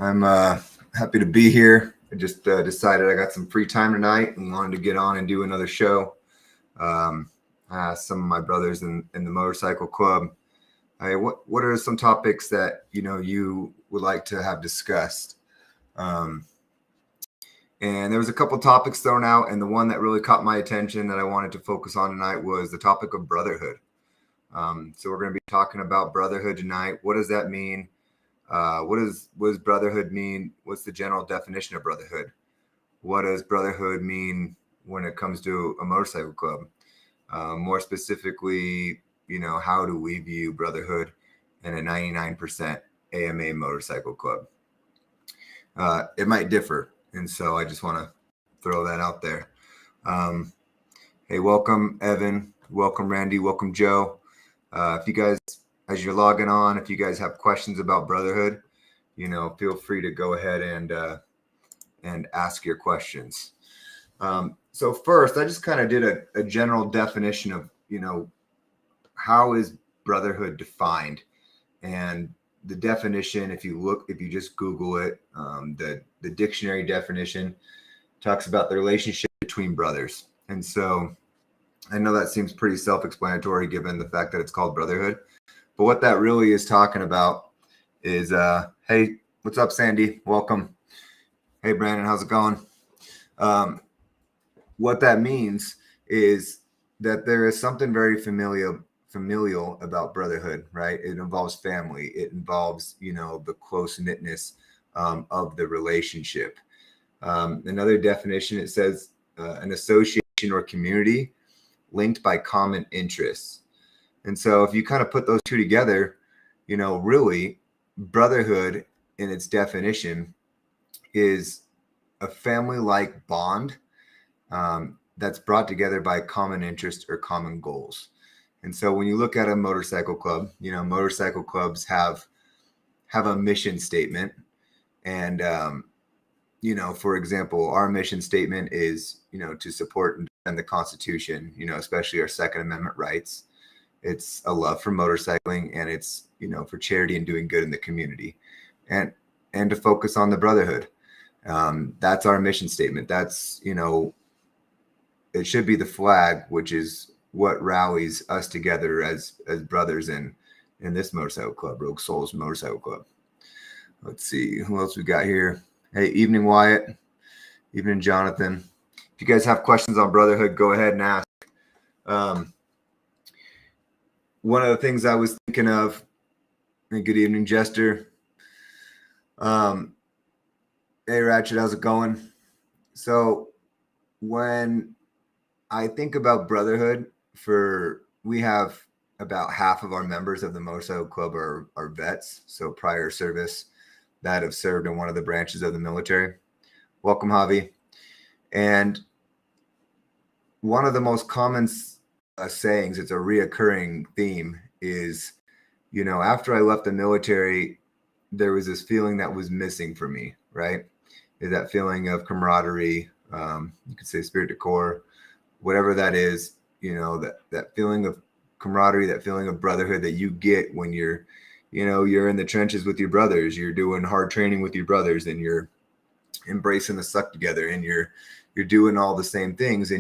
I'm happy to be here. I just decided I got some free time tonight and wanted to get on and do another show. I asked some of my brothers in the motorcycle club, hey, what are some topics that you would like to have discussed? Um, and there was a couple topics thrown out, and the one that really caught my attention that I wanted to focus on tonight was the topic of brotherhood. So we're going to be talking about brotherhood tonight. What does that mean? What does brotherhood mean? What's the general definition of brotherhood? What does brotherhood mean when it comes to a motorcycle club? More specifically, how do we view brotherhood in a 99% AMA motorcycle club? It might differ, and so I just want to throw that out there. Hey, welcome, Evan. Welcome, Randy. Welcome, Joe. If you guys, as you're logging on, if you guys have questions about brotherhood, feel free to go ahead and ask your questions. So first, I just kind of did a general definition of, how is brotherhood defined? And the definition, if you just Google it, the dictionary definition talks about the relationship between brothers. And so I know that seems pretty self-explanatory given the fact that it's called brotherhood. But what that really is talking about is, hey, what's up, Sandy? Welcome. Hey, Brandon, how's it going? What that means is that there is something very familial about brotherhood, right? It involves family. It involves, the close-knitness of the relationship. Another definition, it says an association or community linked by common interests. And so if you kind of put those two together, really brotherhood in its definition is a family-like bond that's brought together by common interest or common goals. And so when you look at a motorcycle club, motorcycle clubs have a mission statement. And, for example, our mission statement is, to support and defend the Constitution, especially our Second Amendment rights. It's a love for motorcycling, and it's, for charity and doing good in the community, and to focus on the brotherhood. That's our mission statement. That's, it should be the flag, which is what rallies us together as brothers in this motorcycle club, Rogue Souls Motorcycle Club. Let's see who else we got here. Hey, evening, Wyatt. Evening, Jonathan. If you guys have questions on brotherhood, go ahead and ask. One of the things I was thinking of, and good evening, Jester. Hey, Ratchet, how's it going? So when I think about brotherhood, we have about half of our members of the motorcycle club are vets, so prior service that have served in one of the branches of the military. Welcome, Javi. And one of the most common sayings, it's a reoccurring theme, is, after I left the military, there was this feeling that was missing for me, right? Is that feeling of camaraderie, you could say spirit de corps, whatever that is, that feeling of camaraderie, that feeling of brotherhood that you get when you're in the trenches with your brothers, you're doing hard training with your brothers, and you're embracing the suck together, and you're doing all the same things,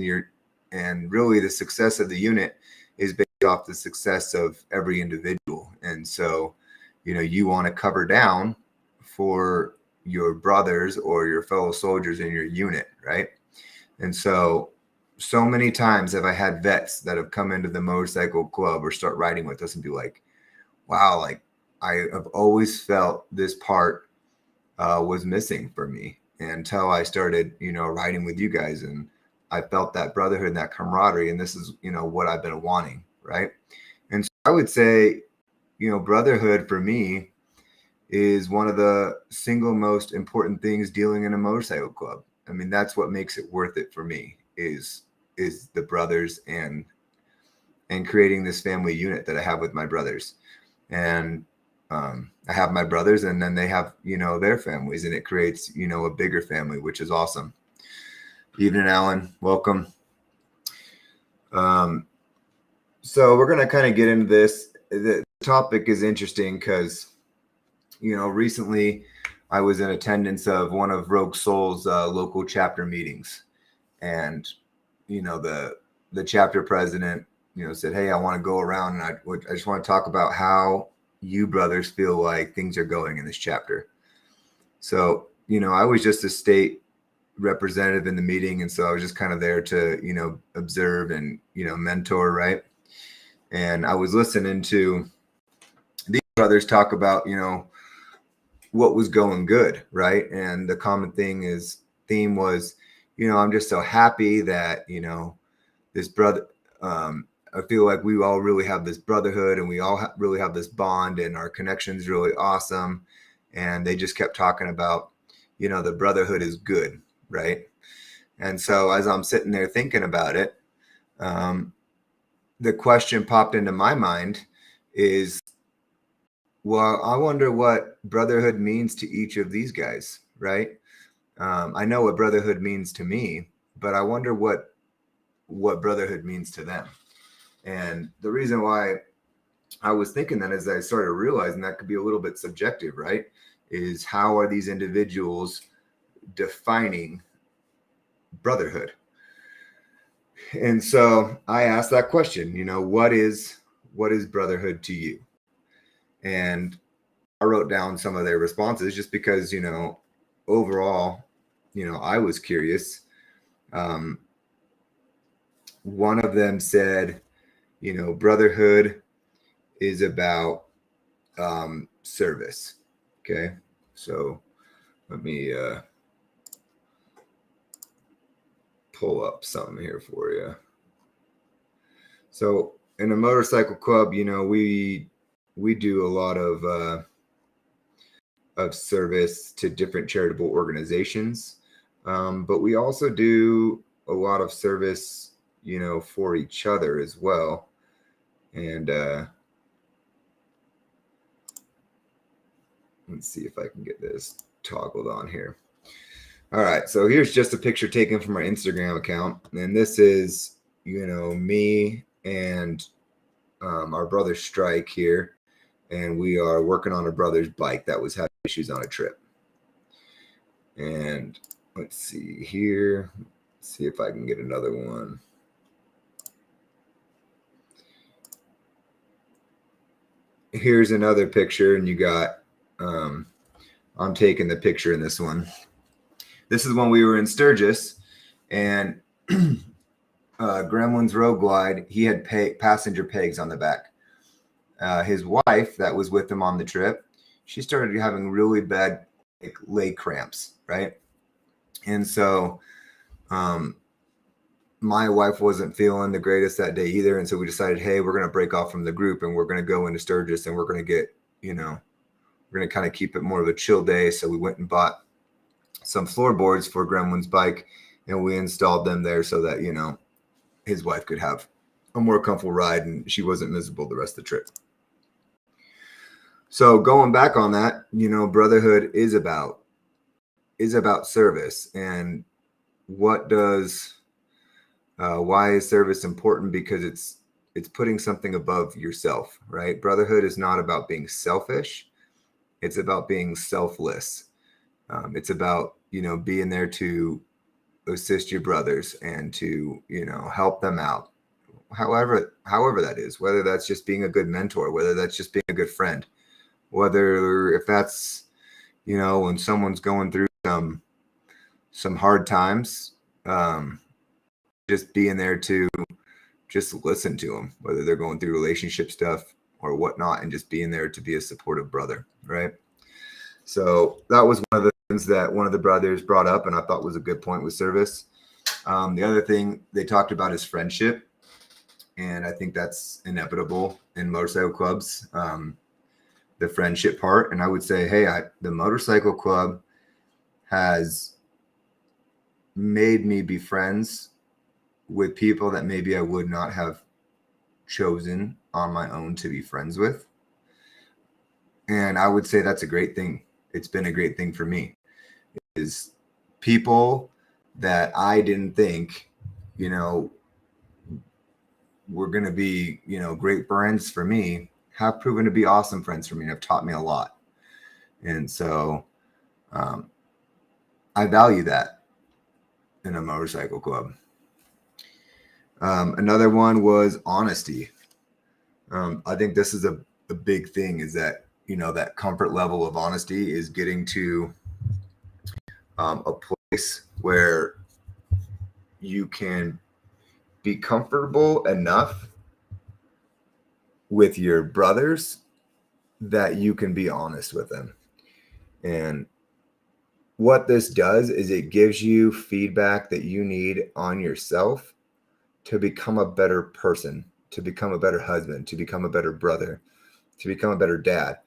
and really the success of the unit is based off the success of every individual. And so, you want to cover down for your brothers or your fellow soldiers in your unit, right? And so many times have I had vets that have come into the motorcycle club or start riding with us and be like, wow, like I have always felt this part was missing for me until I started, riding with you guys, and I felt that brotherhood and that camaraderie, and this is, what I've been wanting, right? And so I would say, brotherhood for me is one of the single most important things dealing in a motorcycle club. I mean, that's what makes it worth it for me is the brothers and creating this family unit that I have with my brothers. And I have my brothers, and then they have, their families, and it creates, a bigger family, which is awesome. Evening, Alan. Welcome. So we're going to kind of get into this. The topic is interesting because, recently I was in attendance of one of Rogue Soul's local chapter meetings, and the chapter president said, "Hey, I want to go around and I just want to talk about how you brothers feel like things are going in this chapter." So I was just a state representative in the meeting, and so I was just kind of there to observe and mentor, right? And I was listening to these brothers talk about what was going good, right? And the common theme was I'm just so happy that this brother I feel like we all really have this brotherhood, and we all really have this bond, and our connection's really awesome. And they just kept talking about the brotherhood is good, right? And so as I'm sitting there thinking about it, the question popped into my mind is, well, I wonder what brotherhood means to each of these guys, right? I know what brotherhood means to me, but I wonder what brotherhood means to them. And the reason why I was thinking that, as I started realizing that could be a little bit subjective, right? Is how are these individuals defining brotherhood? And so I asked that question, what is brotherhood to you? And I wrote down some of their responses just because, overall, I was curious. One of them said, brotherhood is about service. Okay. So let me pull up something here for you. So in a motorcycle club, we do a lot of service to different charitable organizations, but we also do a lot of service for each other as well. And let's see if I can get this toggled on here. All right, so here's just a picture taken from our Instagram account, and this is me and our brother Strike here, and we are working on a brother's bike that was having issues on a trip. And let's see here, see if I can get another one. Here's another picture, and you got I'm taking the picture in this one. This is when we were in Sturgis, and Gremlin's Road Glide, he had passenger pegs on the back. His wife that was with him on the trip, she started having really bad leg cramps, right? And so my wife wasn't feeling the greatest that day either. And so we decided, hey, we're going to break off from the group, and we're going to go into Sturgis, and we're going to get, we're going to kind of keep it more of a chill day. So we went and bought some floorboards for Gremlin's bike, and we installed them there so that, his wife could have a more comfortable ride and she wasn't miserable the rest of the trip. So going back on that, brotherhood is about service. And what does why is service important? Because it's putting something above yourself, right? Brotherhood is not about being selfish. It's about being selfless. It's about being there to assist your brothers and to help them out, however that is, whether that's just being a good mentor, whether that's just being a good friend, whether if that's when someone's going through some hard times, just being there to just listen to them, whether they're going through relationship stuff or whatnot, and just being there to be a supportive brother, right? So that was one of the things that one of the brothers brought up, and I thought was a good point with service. The other thing they talked about is friendship, and I think that's inevitable in motorcycle clubs, the friendship part. And I would say, hey, the motorcycle club has made me be friends with people that maybe I would not have chosen on my own to be friends with. And I would say that's a great thing. It's been a great thing for me, is people that I didn't think, were going to be, great friends for me, have proven to be awesome friends for me and have taught me a lot. And so I value that in a motorcycle club. Another one was honesty. I think this is a big thing, is that, that comfort level of honesty is getting to a place where you can be comfortable enough with your brothers that you can be honest with them. And what this does is it gives you feedback that you need on yourself to become a better person, to become a better husband, to become a better brother, to become a better dad.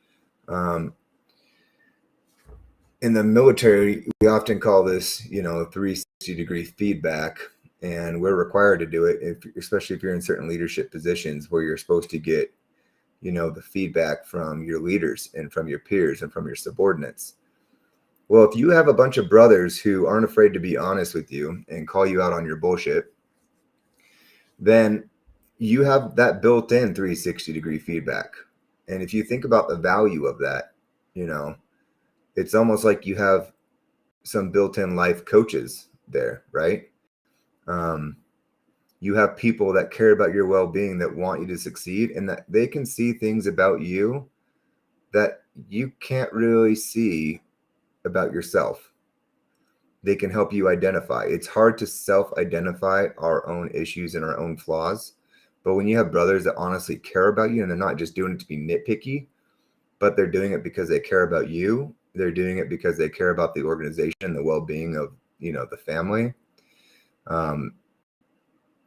In the military, we often call this, 360-degree feedback, and we're required to do it, especially if you're in certain leadership positions where you're supposed to get, the feedback from your leaders and from your peers and from your subordinates. Well, if you have a bunch of brothers who aren't afraid to be honest with you and call you out on your bullshit, then you have that built-in 360-degree feedback. And if you think about the value of that, it's almost like you have some built-in life coaches there, right? You have people that care about your well-being, that want you to succeed, and that they can see things about you that you can't really see about yourself. They can help you identify. It's hard to self-identify our own issues and our own flaws. But when you have brothers that honestly care about you, and they're not just doing it to be nitpicky, but they're doing it because they care about you, they're doing it because they care about the organization, the well-being of, the family,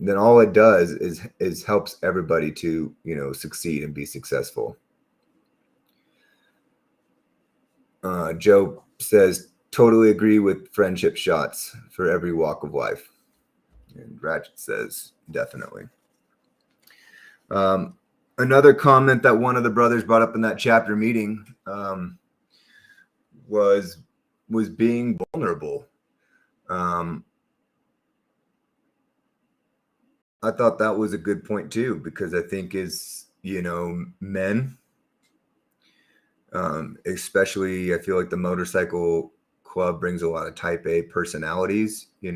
then all it does is helps everybody to, succeed and be successful. Joe says, totally agree with friendship shots for every walk of life. And Ratchet says, definitely. Another comment that one of the brothers brought up in that chapter meeting was being vulnerable. I thought that was a good point too, because I think men, especially, I feel like the motorcycle club brings a lot of type A personalities, a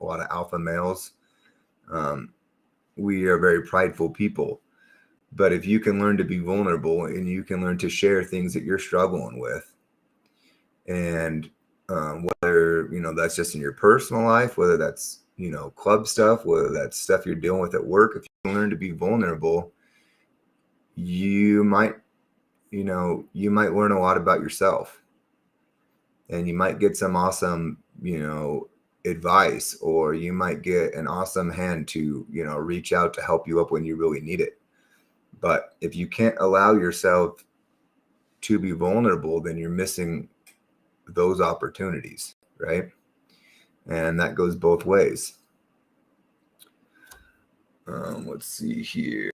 lot of alpha males. We are very prideful people, but if you can learn to be vulnerable and you can learn to share things that you're struggling with, and whether, that's just in your personal life, whether that's, club stuff, whether that's stuff you're dealing with at work, if you learn to be vulnerable, you might learn a lot about yourself, and you might get some awesome, advice, or you might get an awesome hand to, reach out to help you up when you really need it. But if you can't allow yourself to be vulnerable, then you're missing those opportunities, right? And that goes both ways. Let's see here.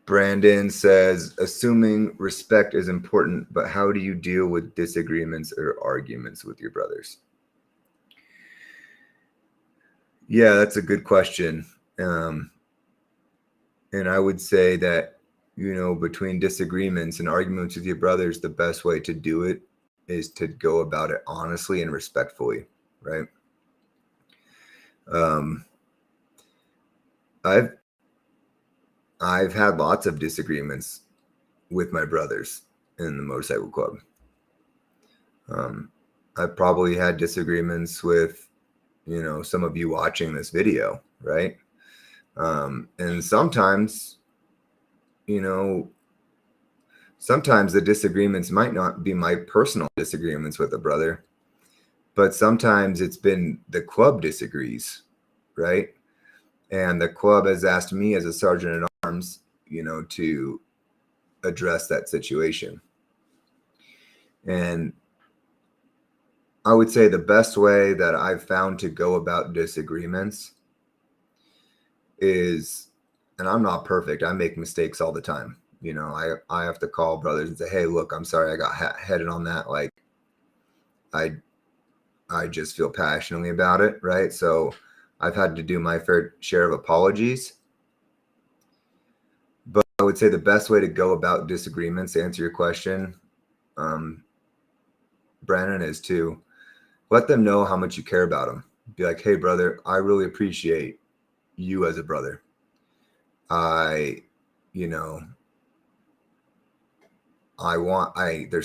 Brandon says, assuming respect is important, but how do you deal with disagreements or arguments with your brothers? Yeah, that's a good question. And I would say that, between disagreements and arguments with your brothers, the best way to do it is to go about it honestly and respectfully, right? I've had lots of disagreements with my brothers in the motorcycle club. I've probably had disagreements with, some of you watching this video, right? And sometimes, sometimes the disagreements might not be my personal disagreements with a brother, but sometimes it's been the club disagrees, right? And the club has asked me as a sergeant at arms, to address that situation. And I would say the best way that I've found to go about disagreements is, and I'm not perfect, I make mistakes all the time. I have to call brothers and say, hey, look, I'm sorry I got headed on that. Like, I just feel passionately about it, right? So I've had to do my fair share of apologies. But I would say the best way to go about disagreements, to answer your question, Brandon is too. Let them know how much you care about them. Be like, hey, brother, I really appreciate you as a brother. There's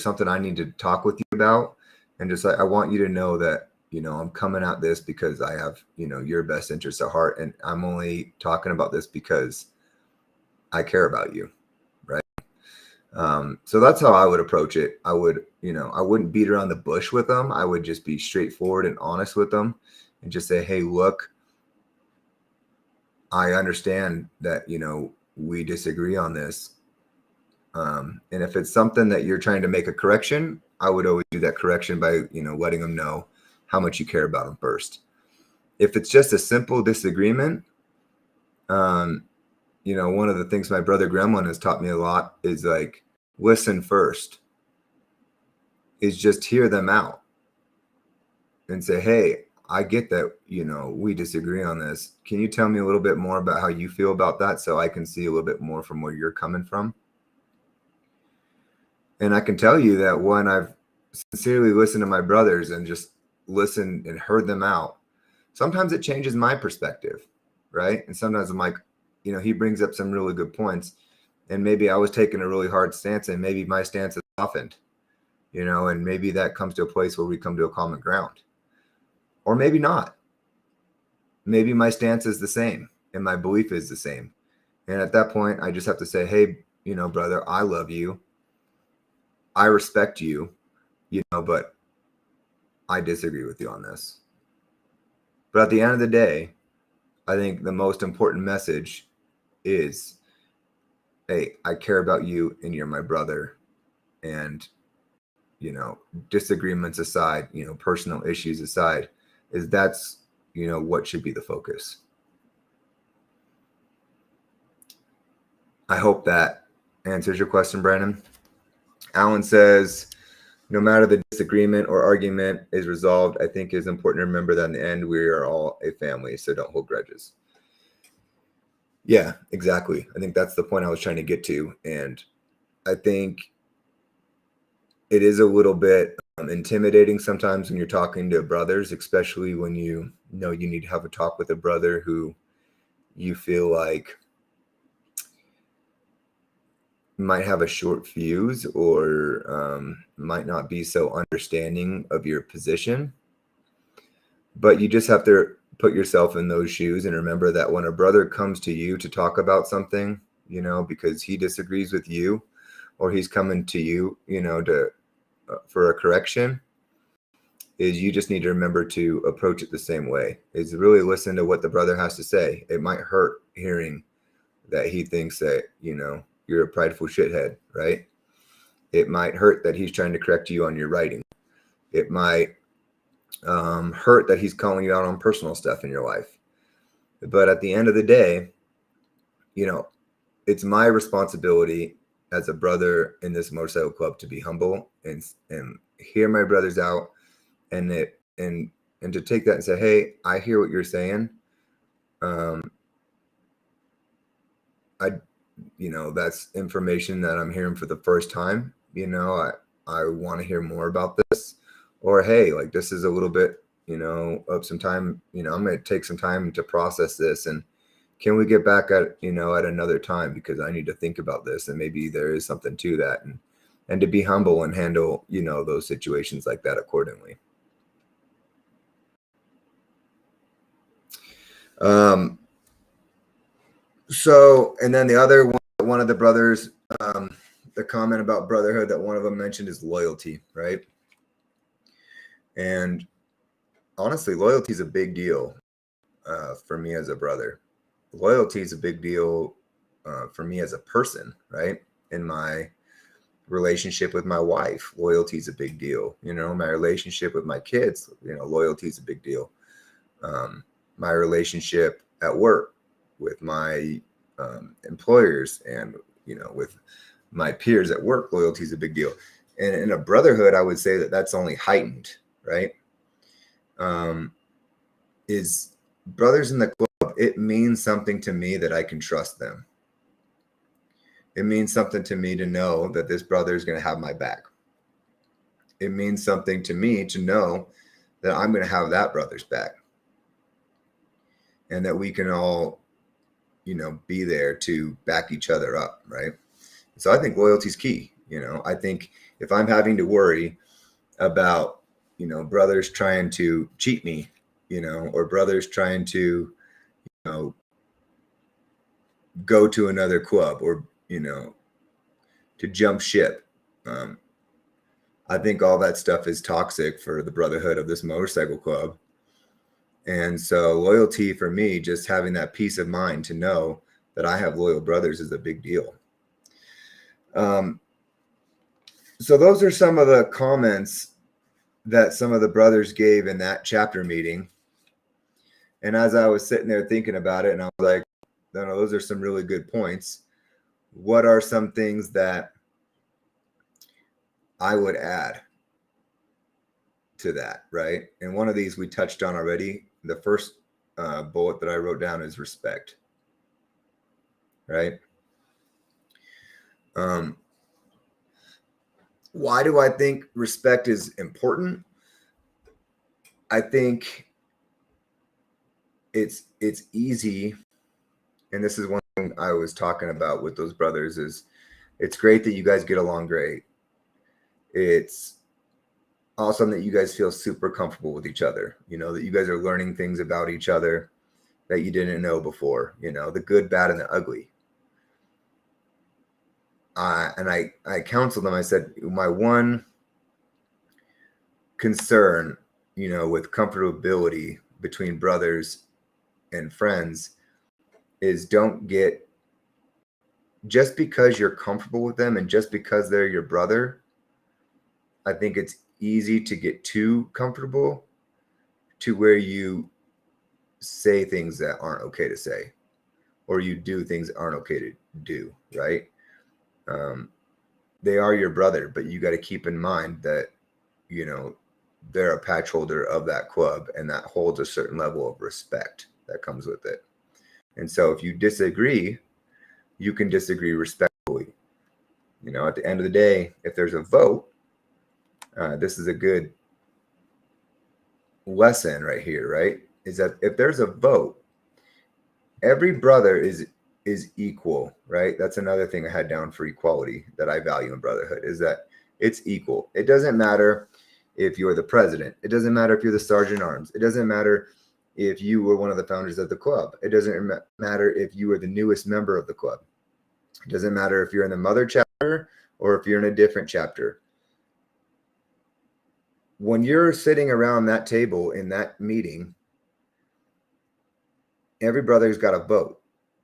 something I need to talk with you about. And just like, I want you to know that, I'm coming at this because I have, your best interests at heart. And I'm only talking about this because I care about you. Right. So that's how I would approach it. I wouldn't beat around the bush with them. I would just be straightforward and honest with them and just say, hey, look, I understand that, we disagree on this. And if it's something that you're trying to make a correction, I would always do that correction by, letting them know how much you care about them first. If it's just a simple disagreement, one of the things my brother Gremlin has taught me a lot is like, listen first, is just hear them out and say, hey, I get that, we disagree on this. Can you tell me a little bit more about how you feel about that so I can see a little bit more from where you're coming from? And I can tell you that when I've sincerely listened to my brothers and just listened and heard them out, sometimes it changes my perspective, right? And sometimes I'm like, he brings up some really good points. And maybe I was taking a really hard stance and maybe my stance is softened, and maybe that comes to a place where we come to a common ground. Or maybe not. Maybe my stance is the same and my belief is the same. And at that point, I just have to say, hey, brother, I love you. I respect you, but I disagree with you on this. But at the end of the day, I think the most important message is, hey, I care about you and you're my brother. And, disagreements aside, personal issues aside, that's what should be the focus. I hope that answers your question, Brandon. Alan says, no matter the disagreement or argument is resolved, I think it's important to remember that in the end, we are all a family, so don't hold grudges. Yeah, exactly. I think that's the point I was trying to get to. And I think it is a little bit intimidating sometimes when you're talking to brothers, especially when you know you need to have a talk with a brother who you feel like might have a short fuse or might not be so understanding of your position. But you just have to put yourself in those shoes and remember that when a brother comes to you to talk about something, because he disagrees with you or he's coming to you, for a correction, is you just need to remember to approach it the same way, is really listen to what the brother has to say. It might hurt hearing that he thinks that, you're a prideful shithead, right? It might hurt that he's trying to correct you on your writing. It might hurt that he's calling you out on personal stuff in your life. But at the end of the day, it's my responsibility as a brother in this motorcycle club to be humble and hear my brothers out and to take that and say, hey, I hear what you're saying. That's information that I'm hearing for the first time. I want to hear more about this. Or, hey, like this is a little bit, of some time, I'm going to take some time to process this. And can we get back at another time? Because I need to think about this. And maybe there is something to that. And to be humble and handle, those situations like that accordingly. So, and then the other one of the brothers, the comment about brotherhood that one of them mentioned is loyalty, right? And honestly, loyalty is a big deal for me as a brother. Loyalty is a big deal for me as a person, right? In my relationship with my wife, loyalty is a big deal. My relationship with my kids, loyalty is a big deal. My relationship at work with my employers and, with my peers at work, loyalty is a big deal. And in a brotherhood, I would say that that's only heightened, right? Is brothers in the club, it means something to me that I can trust them. It means something to me to know that this brother is going to have my back. it means something to me to know that I'm going to have that brother's back, and that we can all, be there to back each other up, right? So I think loyalty is key. I think if I'm having to worry about, brothers trying to cheat me, or brothers trying to, go to another club, or, to jump ship, I think all that stuff is toxic for the brotherhood of this motorcycle club. And so loyalty for me, just having that peace of mind to know that I have loyal brothers, is a big deal. So those are some of the comments that some of the brothers gave in that chapter meeting. And as I was sitting there thinking about it, and I was like, no, those are some really good points. What are some things that I would add to that, right? And one of these we touched on already. The first bullet that I wrote down is respect, right? Why do I think respect is important? I think it's easy, and this is one thing I was talking about with those brothers, is it's great that you guys get along great. It's awesome that you guys feel super comfortable with each other, that you guys are learning things about each other that you didn't know before, the good, bad, and the ugly. And I counseled them. I said, my one concern, with comfortability between brothers and friends is, don't get, just because you're comfortable with them and just because they're your brother, I think it's easy to get too comfortable to where you say things that aren't okay to say, or you do things that aren't okay to do, right? They are your brother, but you got to keep in mind that, they're a patch holder of that club, and that holds a certain level of respect that comes with it. And so if you disagree, you can disagree respectfully. At the end of the day, if there's a vote, this is a good lesson right here, right? Is that if there's a vote, every brother is equal, right? That's another thing I had down for equality that I value in brotherhood, is that it's equal. It doesn't matter if you're the president. It doesn't matter if you're the sergeant at arms. It doesn't matter if you were one of the founders of the club. It doesn't matter if you were the newest member of the club. It doesn't matter if you're in the mother chapter or if you're in a different chapter. When you're sitting around that table in that meeting, every brother's got a vote,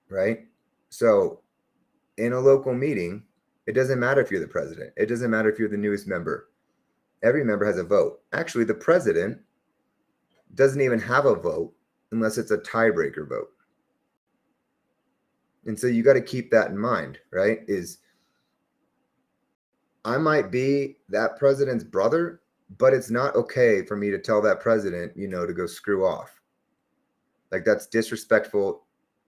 right? So in a local meeting, it doesn't matter if you're the president. It doesn't matter if you're the newest member. Every member has a vote. Actually, the president doesn't even have a vote unless it's a tiebreaker vote. And so you got to keep that in mind, right? Is I might be that president's brother, but it's not okay for me to tell that president, to go screw off. Like, that's disrespectful,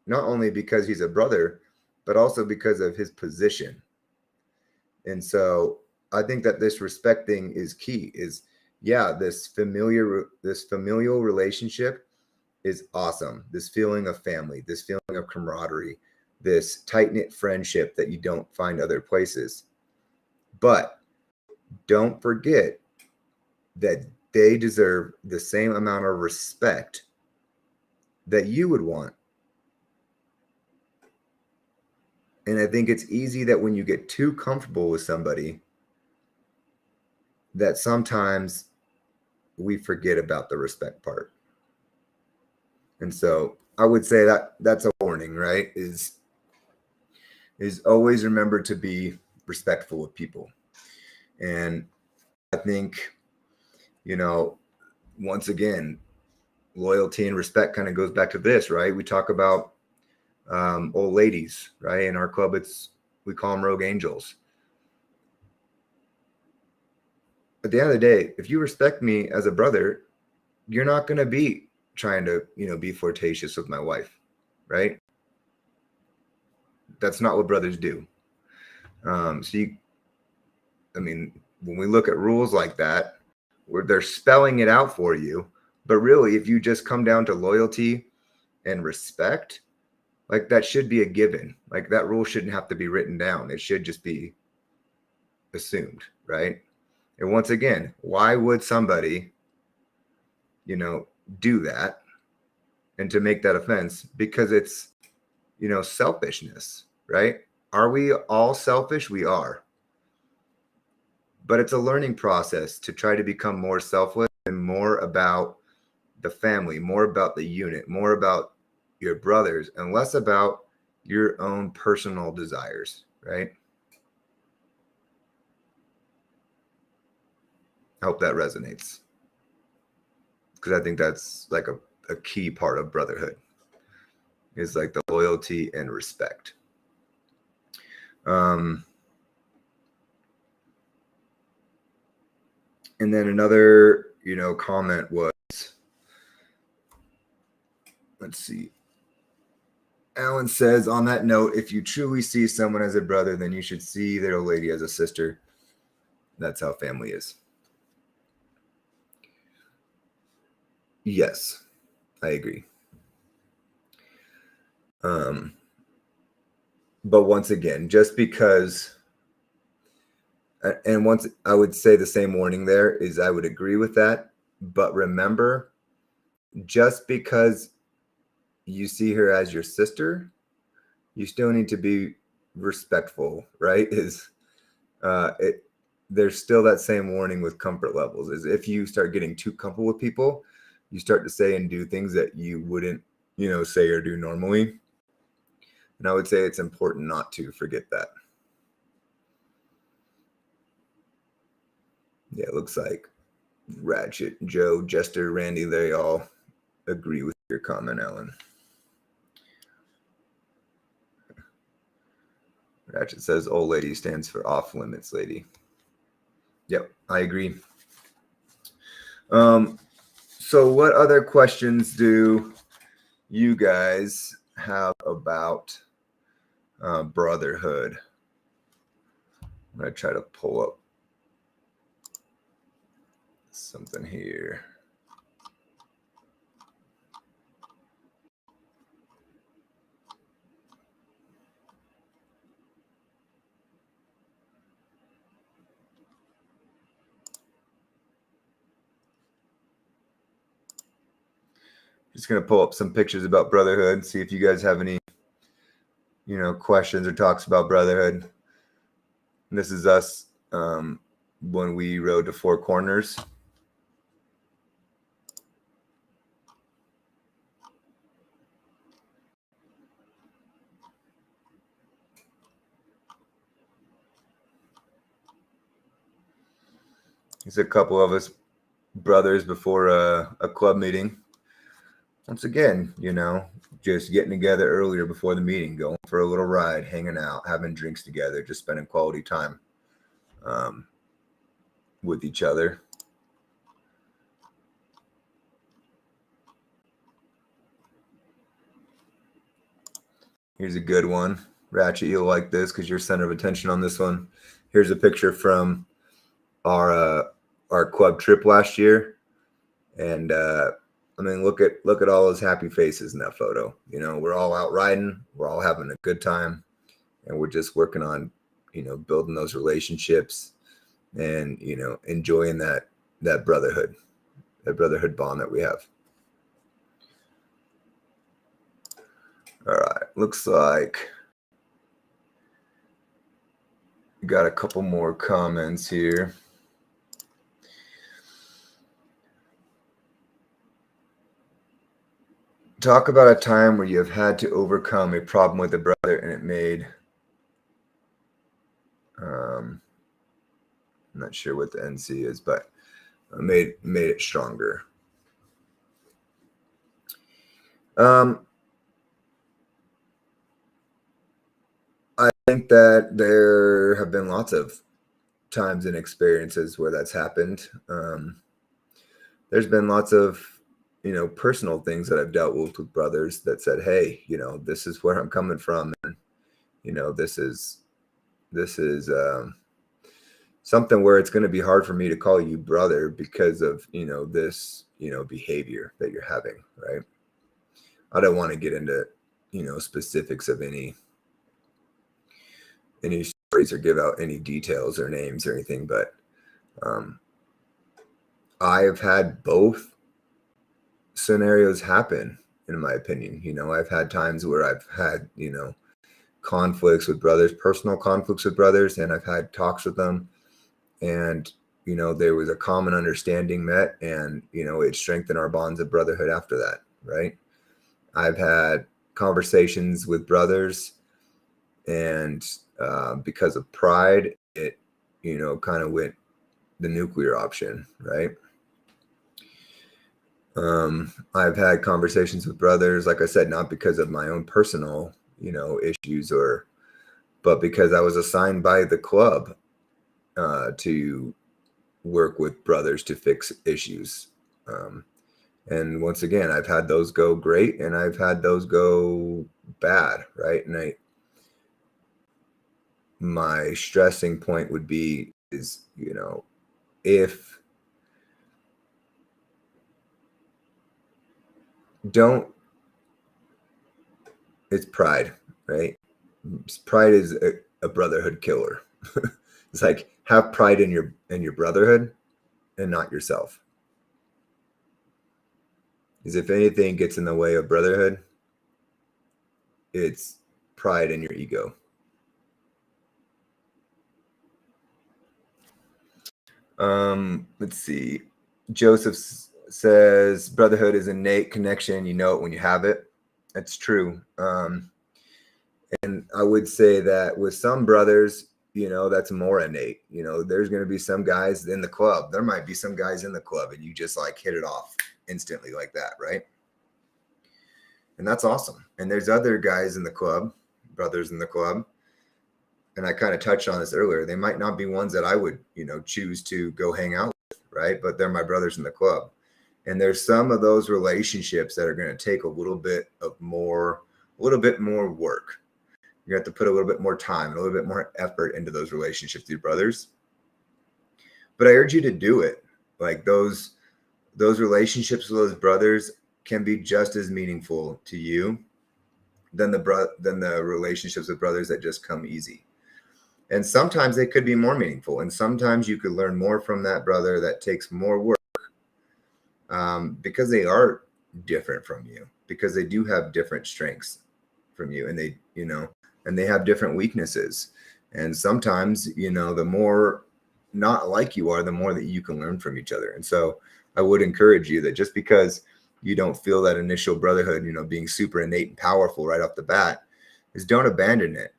not only because he's a brother, but also because of his position. And so I think that this respect thing is key. Is, yeah, this familial relationship is awesome. This feeling of family, this feeling of camaraderie, this tight-knit friendship that you don't find other places. But don't forget that they deserve the same amount of respect that you would want. And I think it's easy that when you get too comfortable with somebody, that sometimes we forget about the respect part. And so I would say that that's a warning, right? Is always remember to be respectful of people. And I think, once again, loyalty and respect kind of goes back to this, right? We talk about old ladies, right? In our club, we call them rogue angels. At the end of the day, if you respect me as a brother, you're not going to be trying to, be flirtatious with my wife, right? That's not what brothers do. when we look at rules like that, where they're spelling it out for you, but really, if you just come down to loyalty and respect, like that should be a given. Like that rule shouldn't have to be written down. It should just be assumed, right? And once again, why would somebody, do that and to make that offense? Because it's, selfishness, right? Are we all selfish? We are. But it's a learning process to try to become more selfless and more about the family, more about the unit, more about your brothers, and less about your own personal desires, right? I hope that resonates, because I think that's like a key part of brotherhood is like the loyalty and respect. And then another, comment was, let's see. Alan says, on that note, if you truly see someone as a brother, then you should see their old lady as a sister. That's how family is. Yes, I agree. But once again, just because, and once I would say the same warning there is I would agree with that. But remember, just because you see her as your sister, you still need to be respectful, right? There's still that same warning with comfort levels is if you start getting too comfortable with people, you start to say and do things that you wouldn't, say or do normally. And I would say it's important not to forget that. Yeah, it looks like Ratchet, Joe, Jester, Randy, they all agree with your comment, Alan. Ratchet says old lady stands for off limits lady. Yep, I agree. So what other questions do you guys have about brotherhood? I'm going to try to pull up something here. Just going to pull up some pictures about brotherhood, see if you guys have any, questions or talks about brotherhood. And this is us when we rode to Four Corners. There's a couple of us brothers before a club meeting. Once again, just getting together earlier before the meeting, going for a little ride, hanging out, having drinks together, just spending quality time with each other. Here's a good one. Ratchet, you'll like this because you're center of attention on this one. Here's a picture from our club trip last year. And look at all those happy faces in that photo. We're all out riding, we're all having a good time, and we're just working on, building those relationships and, enjoying that brotherhood bond that we have. All right, looks like we got a couple more comments here. Talk about a time where you have had to overcome a problem with a brother and it made, I'm not sure what the NC is, but made it stronger. I think that there have been lots of times and experiences where that's happened. There's been lots of, personal things that I've dealt with brothers that said, hey, this is where I'm coming from. And, this is something where it's going to be hard for me to call you brother because of, this, behavior that you're having, right? I don't want to get into, specifics of any stories or give out any details or names or anything, but I have had both scenarios happen, in my opinion. I've had times where I've had, conflicts with brothers, personal conflicts with brothers, and I've had talks with them, and there was a common understanding met, and it strengthened our bonds of brotherhood after that, right? I've had conversations with brothers, and because of pride, it kind of went the nuclear option, right? I've had conversations with brothers, like I said, not because of my own personal issues, but because I was assigned by the club to work with brothers to fix issues. And once again, I've had those go great and I've had those go bad, right? And my stressing point would be is, if it's pride, right? Pride is a brotherhood killer. It's like, have pride in your brotherhood and not yourself. Because if anything gets in the way of brotherhood, it's pride in your ego. Let's see. Joseph says brotherhood is innate connection. You know it when you have it. That's true. And I would say that with some brothers, that's more innate. There's going to be some guys in the club. There might be some guys in the club and you just like hit it off instantly like that, right? And that's awesome. And there's other guys in the club, brothers in the club. And I kind of touched on this earlier. They might not be ones that I would, choose to go hang out with, right? But they're my brothers in the club. And there's some of those relationships that are going to take a little bit more work. You have to put a little bit more time, a little bit more effort into those relationships with your brothers. But I urge you to do it. Like those relationships with those brothers can be just as meaningful to you than the relationships with brothers that just come easy. And sometimes they could be more meaningful. And sometimes you could learn more from that brother that takes more work, because they are different from you, because they do have different strengths from you, and they, and they have different weaknesses. And sometimes, the more not like you are, the more that you can learn from each other. And so I would encourage you that just because you don't feel that initial brotherhood, being super innate and powerful right off the bat, is don't abandon it.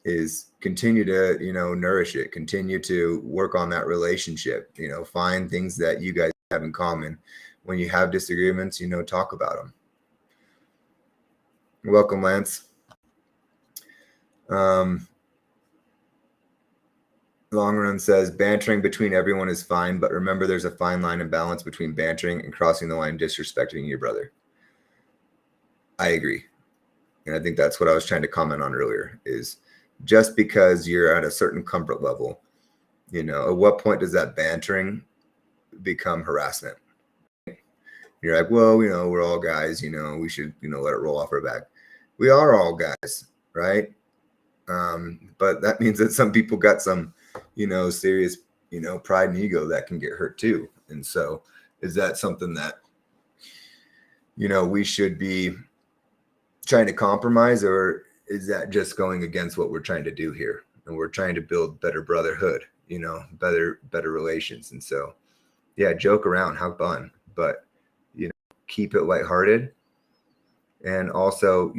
Is continue to, nourish it, continue to work on that relationship, find things that you guys have in common. When you have disagreements, talk about them. Welcome, Lance. Long Run says bantering between everyone is fine, but remember there's a fine line and balance between bantering and crossing the line disrespecting your brother. I agree. And I think that's what I was trying to comment on earlier, is just because you're at a certain comfort level, at what point does that bantering become harassment? You're like, well, we're all guys, we should, let it roll off our back. We are all guys, right? But that means that some people got some, serious, pride and ego that can get hurt too. And so is that something that, we should be trying to compromise, or is that just going against what we're trying to do here? And we're trying to build better brotherhood, better relations. And so, yeah, joke around, have fun, but, keep it lighthearted. And also,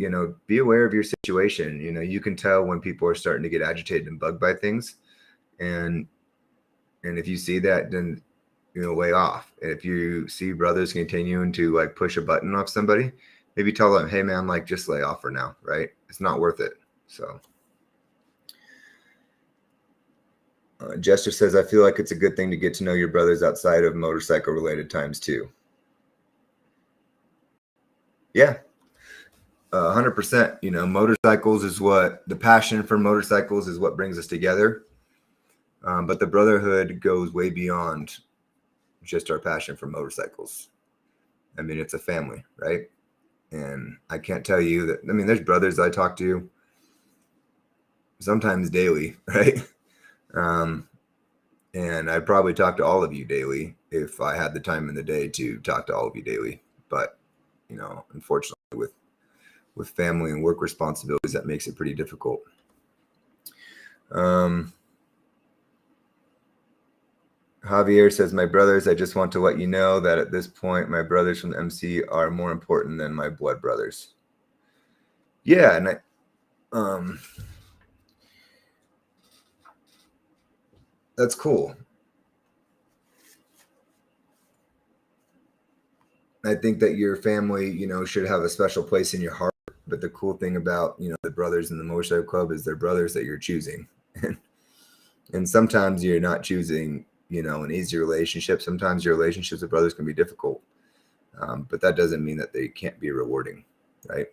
be aware of your situation. You can tell when people are starting to get agitated and bugged by things. And if you see that, then, lay off. And if you see brothers continuing to like push a button off somebody, maybe tell them, hey man, like just lay off for now, right? It's not worth it. So Jester says, I feel like it's a good thing to get to know your brothers outside of motorcycle related times too. Yeah. 100%. Motorcycles is what the passion for motorcycles is what brings us together. But the Brotherhood goes way beyond just our passion for motorcycles. I mean, it's a family, right? And I can't tell you that. I mean, there's brothers I talk to sometimes daily, right? Um, and I'd probably talk to all of you daily if I had the time in the day to talk to all of you daily. But unfortunately, with family and work responsibilities, that makes it pretty difficult. Javier says, my brothers, I just want to let you know that at this point, my brothers from the MC are more important than my blood brothers. Yeah, and that's cool. I think that your family, should have a special place in your heart. But the cool thing about, the brothers in the motorcycle club is they're brothers that you're choosing. And sometimes you're not choosing, an easy relationship. Sometimes your relationships with brothers can be difficult. But that doesn't mean that they can't be rewarding, right?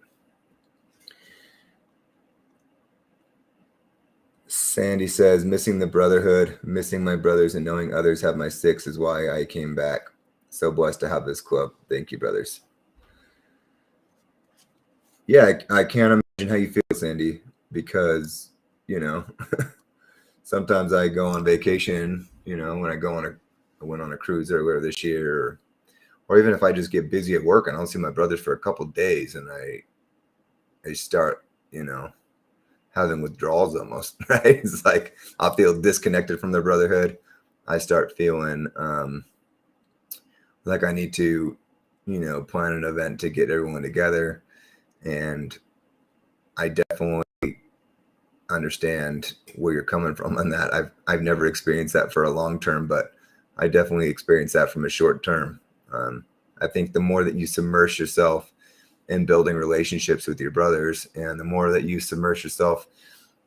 Sandy says, missing the Brotherhood, missing my brothers, and knowing others have my six is why I came back. So blessed to have this club. Thank you, brothers. Yeah, I can't imagine how you feel, Sandy, because, sometimes I go on vacation, when I went on a cruise earlier this year, or even if I just get busy at work and I don't see my brothers for a couple of days and I start, having withdrawals almost, right? It's like I feel disconnected from the Brotherhood. I start feeling like I need to, plan an event to get everyone together. And I definitely understand where you're coming from on that. I've never experienced that for a long term, but I definitely experienced that from a short term. I think the more that you submerge yourself in building relationships with your brothers, and the more that you submerge yourself,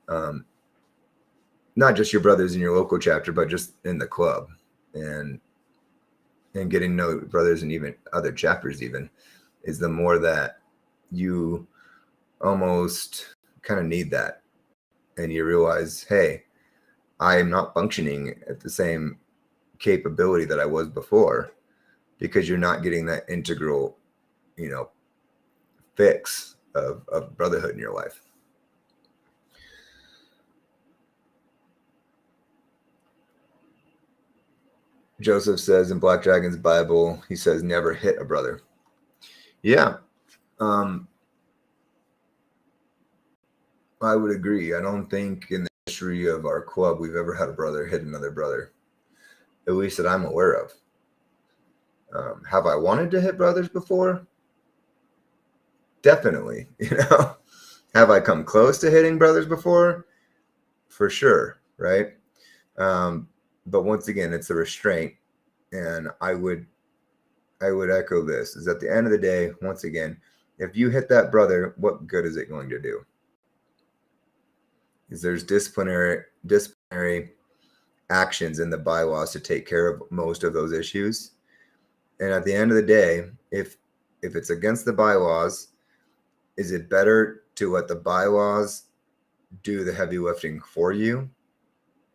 not just your brothers in your local chapter, but just in the club, and getting to know brothers and even other chapters, even, is the more that you almost kind of need that. And you realize, hey, I am not functioning at the same capability that I was before, because you're not getting that integral, fix of brotherhood in your life. Joseph says in Black Dragon's Bible, he says, never hit a brother. Yeah. I would agree. I don't think in the history of our club we've ever had a brother hit another brother, at least that I'm aware of. Have I wanted to hit brothers before? Definitely. Have I come close to hitting brothers before? For sure, right? But once again, it's a restraint, and I would echo this: is at the end of the day, once again, if you hit that brother, what good is it going to do? Is there's disciplinary actions in the bylaws to take care of most of those issues, and at the end of the day, if it's against the bylaws, is it better to let the bylaws do the heavy lifting for you?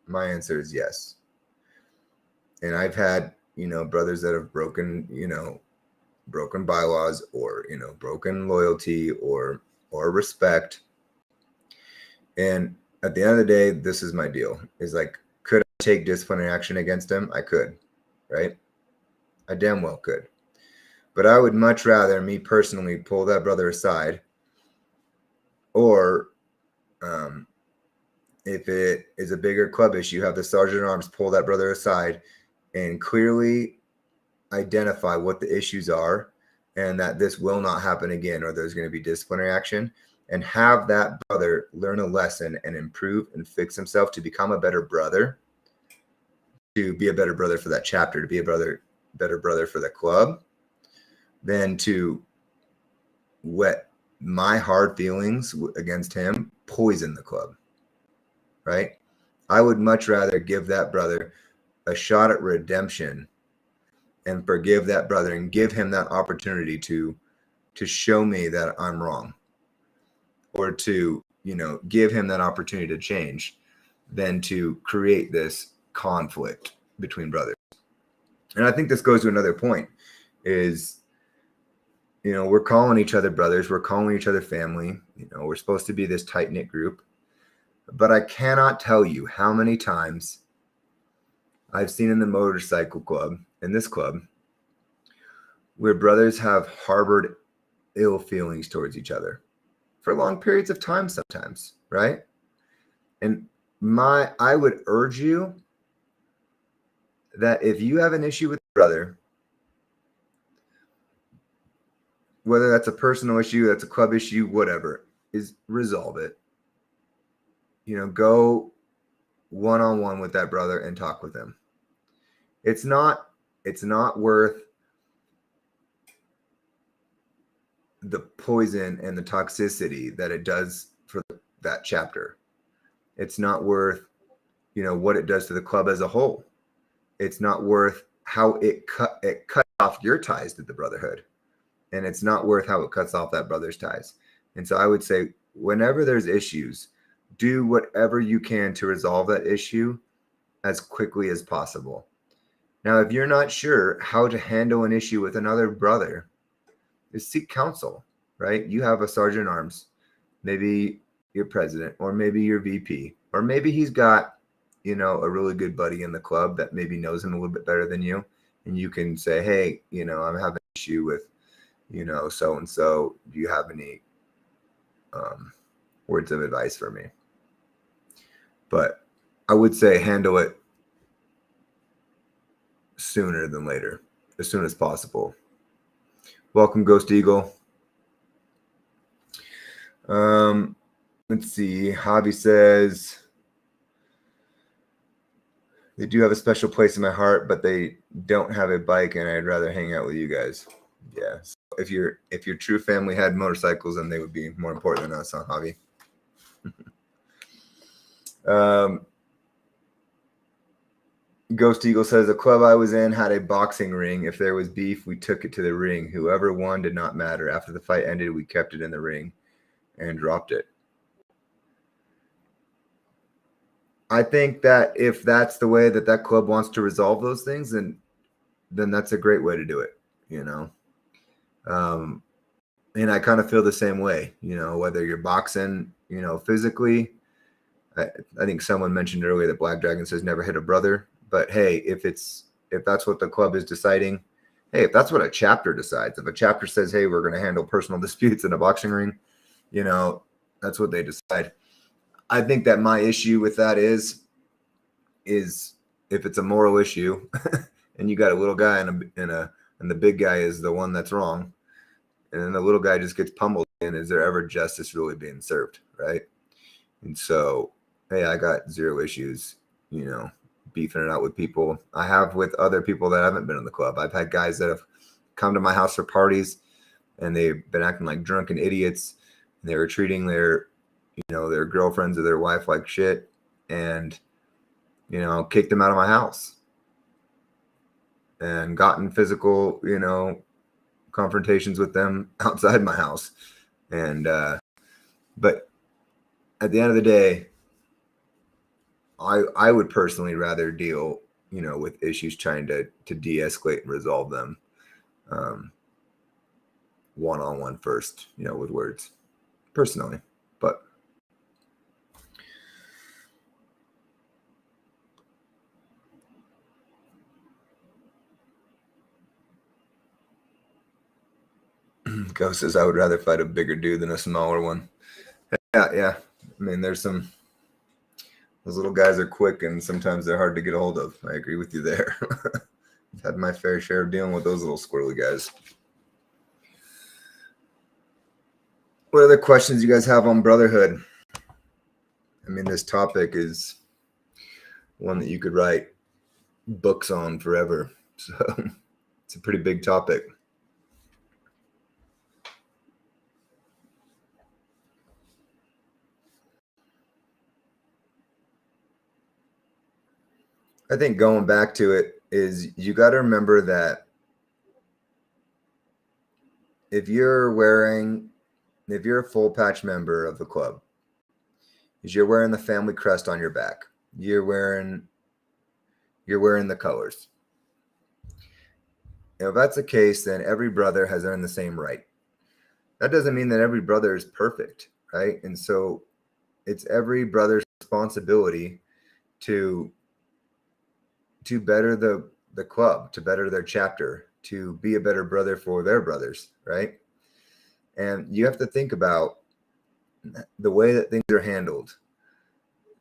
My answer is yes. And I've had, brothers that have broken bylaws, or, broken loyalty or respect. And at the end of the day, this is my deal. Is like, could I take disciplinary action against him? I could, right? I damn well could. But I would much rather, me personally, pull that brother aside, or if it is a bigger club issue, have the sergeant at arms pull that brother aside and clearly identify what the issues are, and that this will not happen again, or there's going to be disciplinary action, and have that brother learn a lesson and improve and fix himself to become a better brother, to be a better brother for that chapter, to be a better brother for the club, than to let my hard feelings against him poison the club, right? I would much rather give that brother a shot at redemption and forgive that brother and give him that opportunity to show me that I'm wrong, or to, give him that opportunity to change, than to create this conflict between brothers. And I think this goes to another point is, we're calling each other brothers. We're calling each other family. We're supposed to be this tight-knit group. But I cannot tell you how many times I've seen in the motorcycle club, in this club, where brothers have harbored ill feelings towards each other for long periods of time sometimes, right? And I would urge you that if you have an issue with a brother, whether that's a personal issue, that's a club issue, whatever, is resolve it. Go one-on-one with that brother and talk with him. It's not worth the poison and the toxicity that it does for that chapter. It's not worth, what it does to the club as a whole. It's not worth how it cuts off your ties to the Brotherhood. And it's not worth how it cuts off that brother's ties. And so I would say, whenever there's issues, do whatever you can to resolve that issue as quickly as possible. Now, if you're not sure how to handle an issue with another brother, is seek counsel, right? You have a sergeant at arms, maybe your president, or maybe your VP, or maybe he's got, a really good buddy in the club that maybe knows him a little bit better than you. And you can say, hey, I'm having an issue with, so-and-so. Do you have any words of advice for me? But I would say handle it sooner than later, as soon as possible. Welcome, Ghost Eagle. Let's see. Hobby says, they do have a special place in my heart, but they don't have a bike, and I'd rather hang out with you guys. Yeah. So if your true family had motorcycles, then they would be more important than us, huh, Hobby? Ghost Eagle says, the club I was in had a boxing ring. If there was beef, we took it to the ring. Whoever won did not matter. After the fight ended, we kept it in the ring and dropped it. I think that if that's the way that club wants to resolve those things, then that's a great way to do it, and I kind of feel the same way, whether you're boxing, physically. I think someone mentioned earlier that Black Dragon says never hit a brother. But hey, if that's what the club is deciding, hey, if that's what a chapter decides, if a chapter says, hey, we're going to handle personal disputes in a boxing ring, that's what they decide. I think that my issue with that is if it's a moral issue and you got a little guy and the big guy is the one that's wrong, and then the little guy just gets pummeled, and is there ever justice really being served, right? And so, hey, I got zero issues, beefing it out with people. I have with other people that haven't been in the club. I've had guys that have come to my house for parties, and they've been acting like drunken idiots, and they were treating their girlfriends or their wife like shit, and kicked them out of my house and gotten physical, confrontations with them outside my house. And but at the end of the day, I would personally rather deal, with issues trying to de-escalate and resolve them one-on-one first, with words, personally. But Ghost says, I would rather fight a bigger dude than a smaller one. Yeah. I mean, those little guys are quick, and sometimes they're hard to get a hold of. I agree with you there. I've had my fair share of dealing with those little squirrely guys. What other questions you guys have on Brotherhood? I mean, this topic is one that you could write books on forever. So it's a pretty big topic. I think going back to it is you got to remember that if you're a full patch member of the club, is you're wearing the family crest on your back. you're wearing the colors. If that's the case, then every brother has earned the same right. That doesn't mean that every brother is perfect, right? And so it's every brother's responsibility to better the club, to better their chapter, to be a better brother for their brothers, right? And you have to think about the way that things are handled.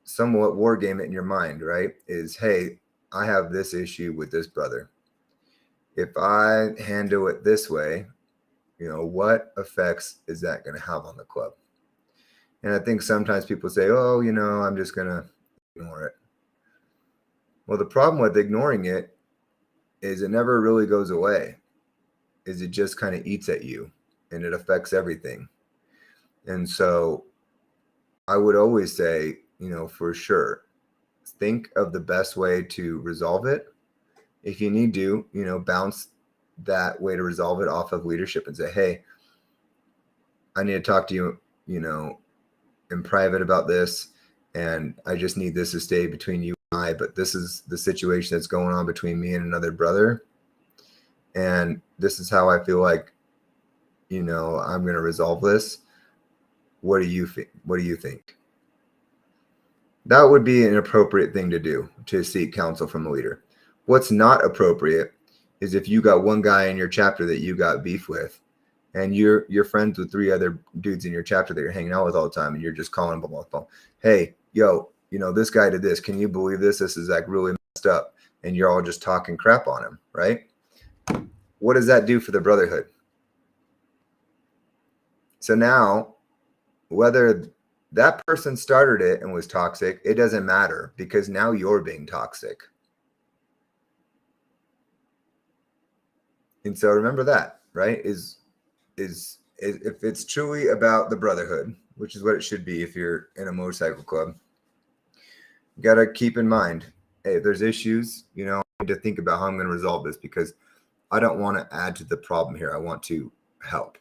Somewhat war game it in your mind, right? Is, hey, I have this issue with this brother. If I handle it this way, what effects is that going to have on the club? And I think sometimes people say, oh, I'm just going to ignore it. Well, the problem with ignoring it is it never really goes away. Is it just kind of eats at you and it affects everything. And so I would always say, for sure, think of the best way to resolve it. If you need to, bounce that way to resolve it off of leadership and say, hey, I need to talk to you, in private about this. And I just need this to stay between you and I, but this is the situation that's going on between me and another brother. And this is how I feel like, I'm going to resolve this. What do you think? What do you think? That would be an appropriate thing to do, to seek counsel from a leader. What's not appropriate is if you got one guy in your chapter that you got beef with, and you're friends with 3 other dudes in your chapter that you're hanging out with all the time, and you're just calling them on the phone. Hey, yo, this guy did this. Can you believe this? This is like really messed up. And you're all just talking crap on him, right? What does that do for the brotherhood? So now, whether that person started it and was toxic, it doesn't matter, because now you're being toxic. And so remember that, right? Is if it's truly about the brotherhood, which is what it should be if you're in a motorcycle club, you got to keep in mind, hey, if there's issues, I need to think about how I'm going to resolve this, because I don't want to add to the problem here. I want to help.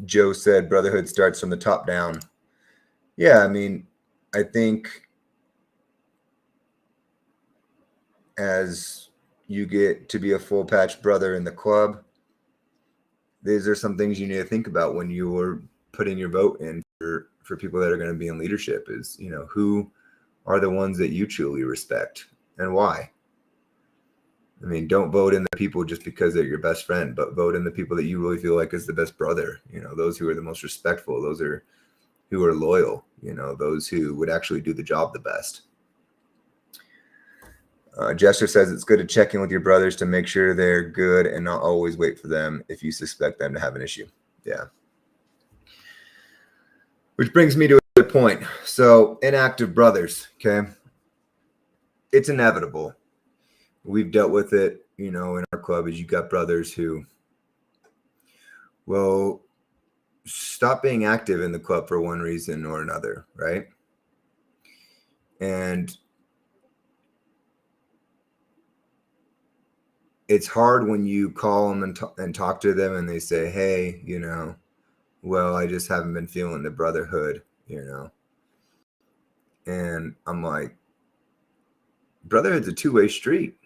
Joe said brotherhood starts from the top down. Yeah, I mean, I think as you get to be a full patch brother in the club, these are some things you need to think about when you're putting your vote in for people that are going to be in leadership. Is, who are the ones that you truly respect and why? I mean, don't vote in the people just because they're your best friend, but vote in the people that you really feel like is the best brother. Those who are the most respectful, those are who are loyal, those who would actually do the job the best. Jester says it's good to check in with your brothers to make sure they're good and not always wait for them if you suspect them to have an issue. Yeah. Which brings me to another point. So inactive brothers, okay? It's inevitable. We've dealt with it, in our club, is you got brothers who will stop being active in the club for one reason or another, right? And it's hard when you call them and talk to them and they say, hey, well, I just haven't been feeling the brotherhood, And I'm like, brotherhood's a two-way street,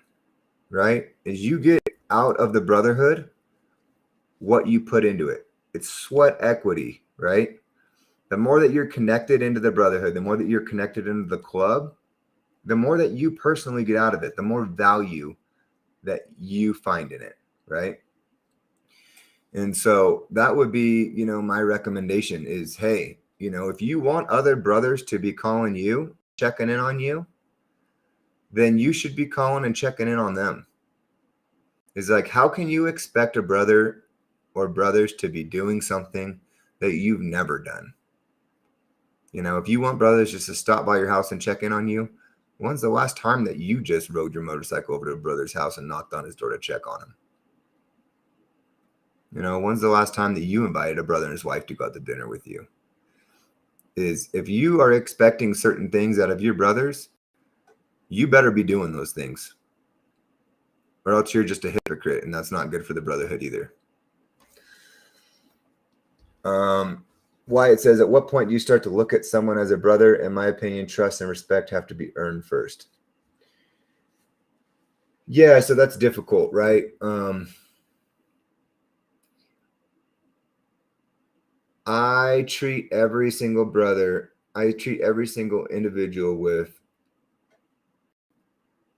right? As you get out of the brotherhood, what you put into it, it's sweat equity, right? The more that you're connected into the brotherhood, the more that you're connected into the club, the more that you personally get out of it, the more value that you find in it, right? And so that would be, my recommendation is, hey, if you want other brothers to be calling you, checking in on you, then you should be calling and checking in on them. It's like, how can you expect a brother or brothers to be doing something that you've never done? If you want brothers just to stop by your house and check in on you, when's the last time that you just rode your motorcycle over to a brother's house and knocked on his door to check on him? When's the last time that you invited a brother and his wife to go out to dinner with you? Is if you are expecting certain things out of your brothers, you better be doing those things, or else you're just a hypocrite, and that's not good for the brotherhood either. Wyatt says, at what point do you start to look at someone as a brother? In my opinion, trust and respect have to be earned first. Yeah, so that's difficult, right? I treat every single individual with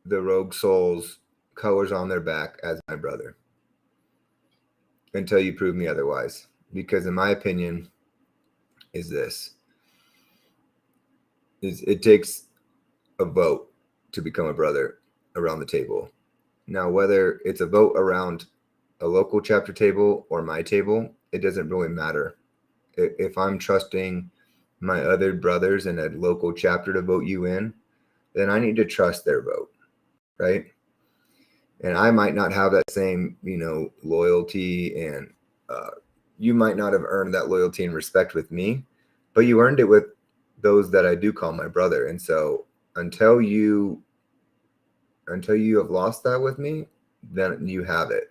the Rogue Souls colors on their back as my brother until you prove me otherwise. Because in my opinion, it takes a vote to become a brother around the table. Now, whether it's a vote around a local chapter table or my table, it doesn't really matter. If I'm trusting my other brothers in a local chapter to vote you in, then I need to trust their vote, right? And I might not have that same, loyalty, and you might not have earned that loyalty and respect with me, but you earned it with those that I do call my brother. And so until you have lost that with me, then you have it.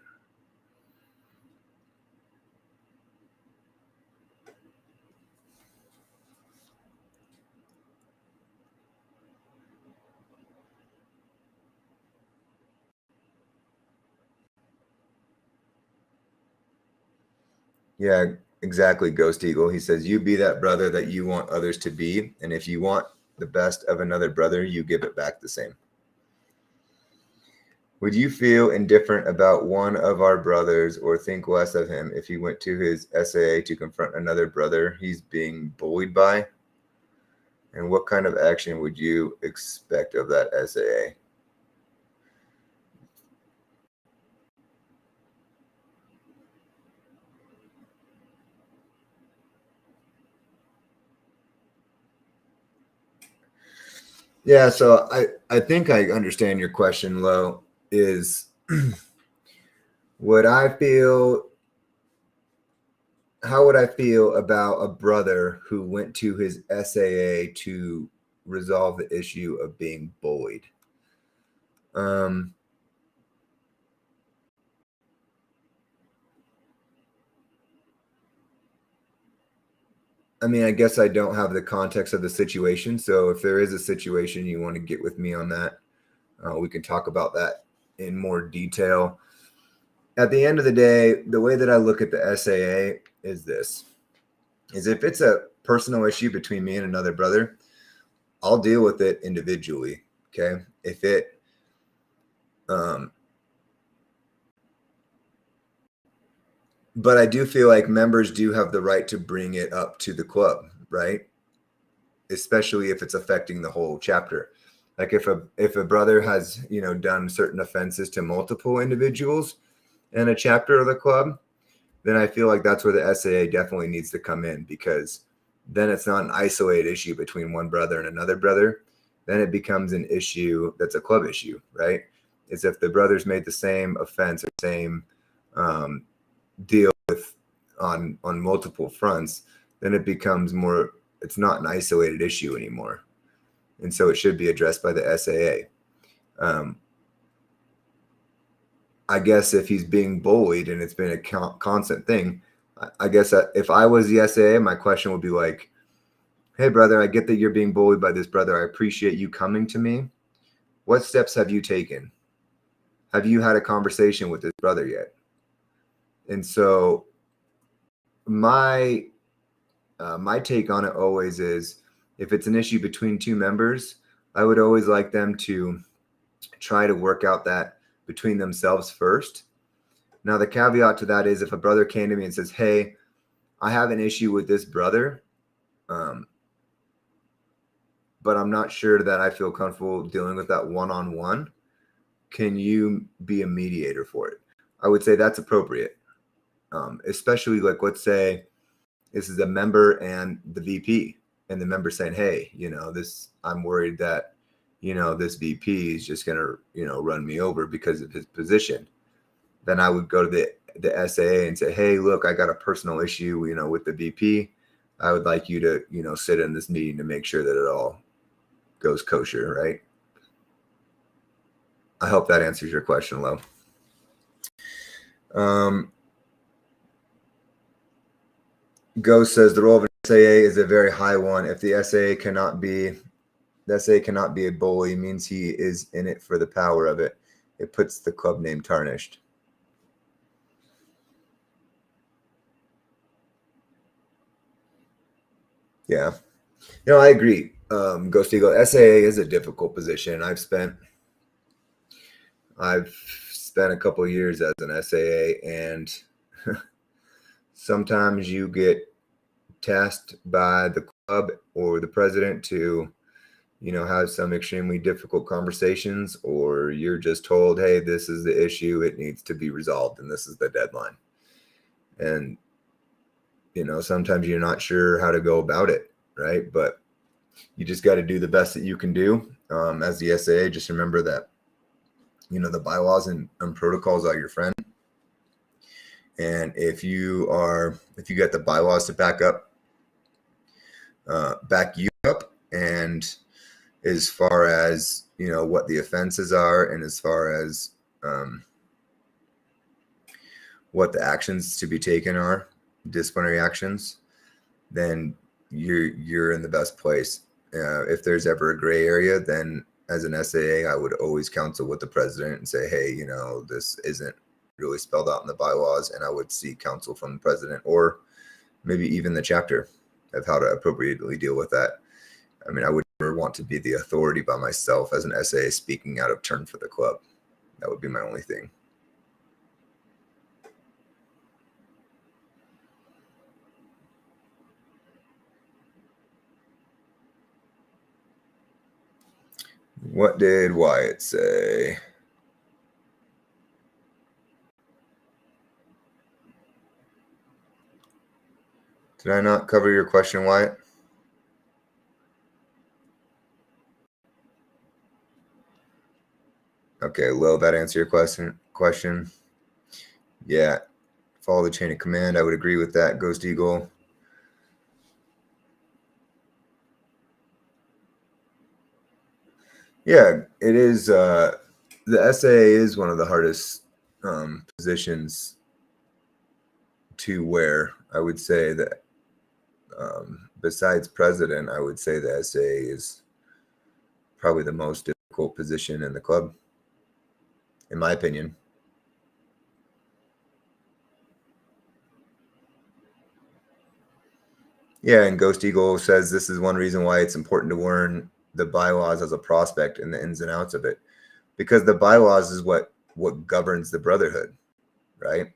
Yeah, exactly, Ghost Eagle. He says, you be that brother that you want others to be. And if you want the best of another brother, you give it back the same. Would you feel indifferent about one of our brothers or think less of him if he went to his SAA to confront another brother he's being bullied by? And what kind of action would you expect of that SAA? Yeah, so I think I understand your question, Lo, is would I feel how would I feel about a brother who went to his SAA to resolve the issue of being bullied? I mean, I guess I don't have the context of the situation. So if there is a situation you want to get with me on that, we can talk about that in more detail. At the end of the day, the way that I look at the SAA is if it's a personal issue between me and another brother, I'll deal with it individually. Okay. If it, but I do feel like members do have the right to bring it up to the club, right? Especially if it's affecting the whole chapter. Like if a brother has, done certain offenses to multiple individuals in a chapter of the club, then I feel like that's where the SAA definitely needs to come in, because then it's not an isolated issue between one brother and another brother. Then it becomes an issue that's a club issue, right? Is if the brothers made the same offense or same deal with on multiple fronts, then it becomes more. It's not an isolated issue anymore, and so it should be addressed by the SAA. I guess if he's being bullied and it's been a constant thing, I guess if I was the SAA, my question would be like, hey, brother, I get that you're being bullied by this brother. I appreciate you coming to me. What steps have you taken? Have you had a conversation with this brother yet? And so my take on it always is, if it's an issue between two members, I would always like them to try to work out that between themselves first. Now, the caveat to that is if a brother came to me and says, hey, I have an issue with this brother, but I'm not sure that I feel comfortable dealing with that one-on-one. Can you be a mediator for it? I would say that's appropriate, especially like, let's say this is a member and the VP, and the member saying, hey, I'm worried that, this VP is just going to, run me over because of his position. Then I would go to the SAA and say, hey, look, I got a personal issue, with the VP. I would like you to, sit in this meeting to make sure that it all goes kosher, right? I hope that answers your question, Lo. Ghost says the role of an SAA is a very high one. If the SAA cannot be a bully, means he is in it for the power of it. It puts the club name tarnished. Yeah. No, I agree. Ghost Eagle, SAA is a difficult position. I've spent a couple of years as an SAA, and sometimes you get tasked by the club or the president to, have some extremely difficult conversations, or you're just told, hey, this is the issue, it needs to be resolved, and this is the deadline. And, sometimes you're not sure how to go about it, right? But you just got to do the best that you can do. As the SAA, just remember that, the bylaws and protocols are your friend. And if you get the bylaws to back you up, and as far as, what the offenses are, and as far as what the actions to be taken are, disciplinary actions, then you're in the best place. If there's ever a gray area, then as an SAA, I would always counsel with the president and say, hey, this isn't really spelled out in the bylaws, and I would seek counsel from the president, or maybe even the chapter, of how to appropriately deal with that. I mean, I would never want to be the authority by myself as an SAA speaking out of turn for the club. That would be my only thing. What did Wyatt say? Did I not cover your question, Wyatt? Okay, will that answer your question? Yeah. Follow the chain of command. I would agree with that, Ghost Eagle. Yeah, it is. The SAA is one of the hardest positions to wear. I would say that besides president, I would say the SAA is probably the most difficult position in the club, in my opinion. Yeah, and Ghost Eagle says this is one reason why it's important to learn the bylaws as a prospect and the ins and outs of it, because the bylaws is what governs the Brotherhood, right?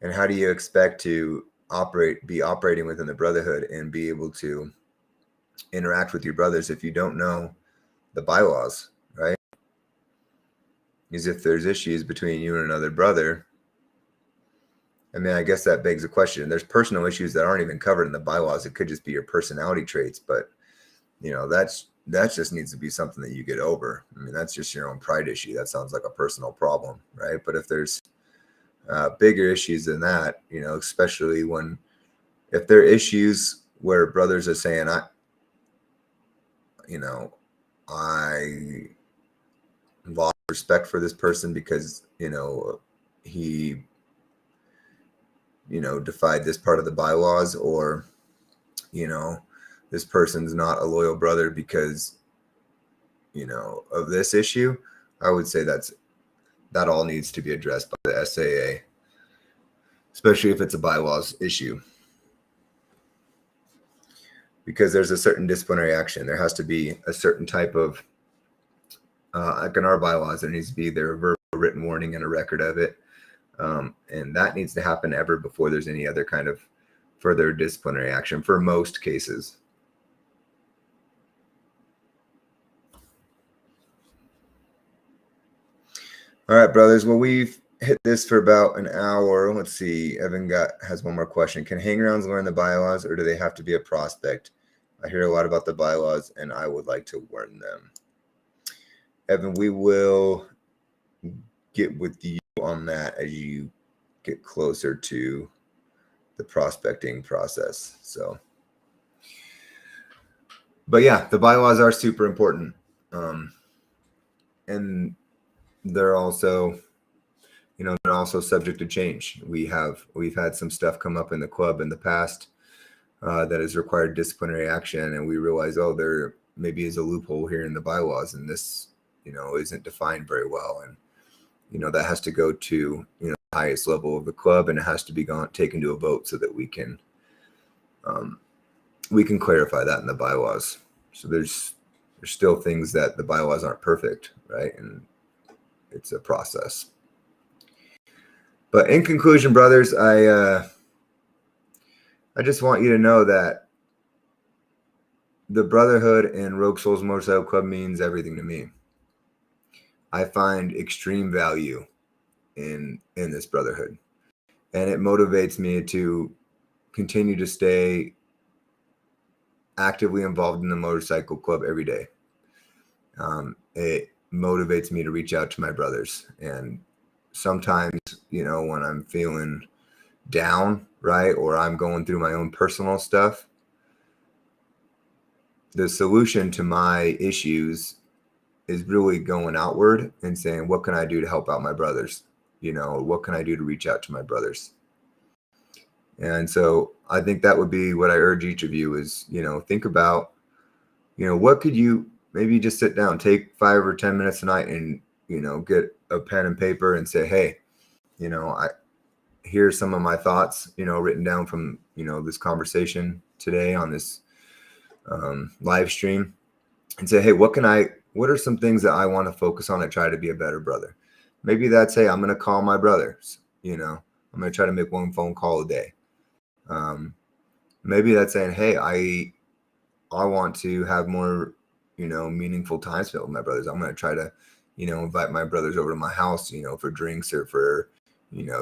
And how do you expect to be operating within the Brotherhood and be able to interact with your brothers if you don't know the bylaws, right? Because if there's issues between you and another brother, I mean, I guess that begs a question. There's personal issues that aren't even covered in the bylaws. It could just be your personality traits, but that just needs to be something that you get over. I mean, that's just your own pride issue. That sounds like a personal problem, right? But if there's bigger issues than that, especially if there are issues where brothers are saying, I lost respect for this person because, he, defied this part of the bylaws, or, this person's not a loyal brother because, of this issue. I would say that all needs to be addressed by the SAA, especially if it's a bylaws issue, because there's a certain disciplinary action. There has to be a certain type of, like in our bylaws, there needs to be their verbal written warning and a record of it. And that needs to happen ever before there's any other kind of further disciplinary action for most cases. All right, brothers. Well, we've hit this for about an hour. Let's see. Evan has one more question. Can hangarounds learn the bylaws, or do they have to be a prospect? I hear a lot about the bylaws, and I would like to learn them. Evan, we will get with you on that as you get closer to the prospecting process. So, but yeah, the bylaws are super important. And they're also they're also subject to change. We've had some stuff come up in the club in the past that has required disciplinary action, and we realize, oh, there maybe is a loophole here in the bylaws, and this, isn't defined very well, and that has to go to the highest level of the club, and it has to be taken to a vote so that we can clarify that in the bylaws. So there's still things that the bylaws aren't perfect, right? And it's a process. But in conclusion, brothers, I just want you to know that the Brotherhood and Rogue Souls Motorcycle Club means everything to me. I find extreme value in this brotherhood, and it motivates me to continue to stay actively involved in the motorcycle club every day. It motivates me to reach out to my brothers, and sometimes, when I'm feeling down, right, or I'm going through my own personal stuff, the solution to my issues is really going outward and saying, what can I do to help out my brothers? What can I do to reach out to my brothers? And so I think that would be what I urge each of you is, think about, what could you maybe just sit down, take 5 or 10 minutes tonight and, get a pen and paper and say, hey, here's some of my thoughts, written down from, this conversation today on this live stream, and say, hey, what are some things that I want to focus on and try to be a better brother? Maybe that's, hey, I'm going to call my brothers, I'm going to try to make 1 phone call a day. Maybe that's saying, hey, I want to have more, meaningful time spent with my brothers. I'm going to try to, invite my brothers over to my house, for drinks or for,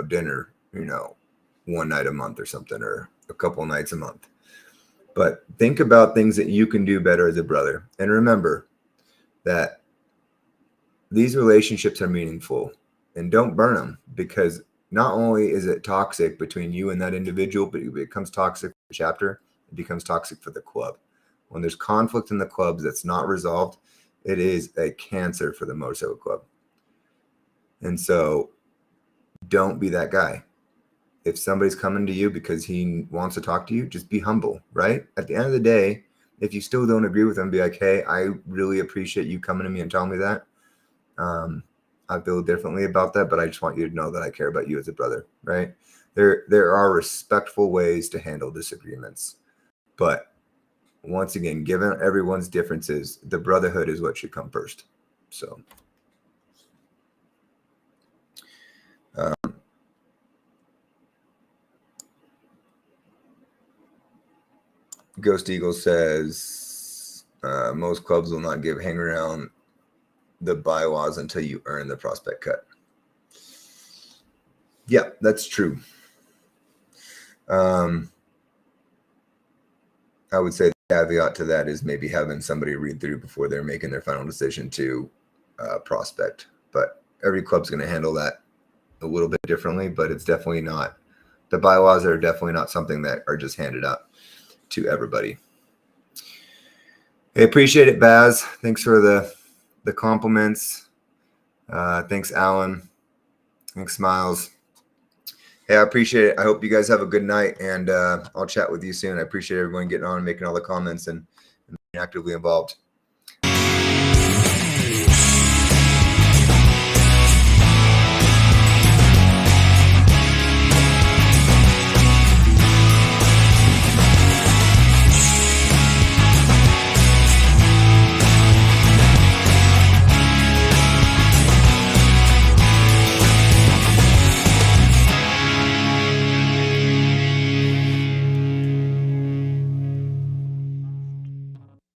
dinner, 1 night a month or something, or a couple nights a month. But think about things that you can do better as a brother. And remember that these relationships are meaningful, and don't burn them, because not only is it toxic between you and that individual, but it becomes toxic for the chapter. It becomes toxic for the club. When there's conflict in the clubs that's not resolved, it is a cancer for the motorcycle club. And so don't be that guy. If somebody's coming to you because he wants to talk to you, just be humble, right? At the end of the day, if you still don't agree with them, be like, hey, I really appreciate you coming to me and telling me that. I feel differently about that, but I just want you to know that I care about you as a brother, right? There are respectful ways to handle disagreements. But once again, given everyone's differences, the brotherhood is what should come first. So Ghost Eagle says most clubs will not give hang around the bylaws until you earn the prospect cut. Yeah, that's true. I would say the caveat to that is maybe having somebody read through before they're making their final decision to prospect. But every club's going to handle that a little bit differently, but it's definitely not, the bylaws are definitely not something that are just handed out to everybody. I appreciate it, Baz. Thanks for the compliments. Thanks, Alan. Thanks, Miles. Hey, I appreciate it. I hope you guys have a good night, and I'll chat with you soon. I appreciate everyone getting on and making all the comments and being actively involved.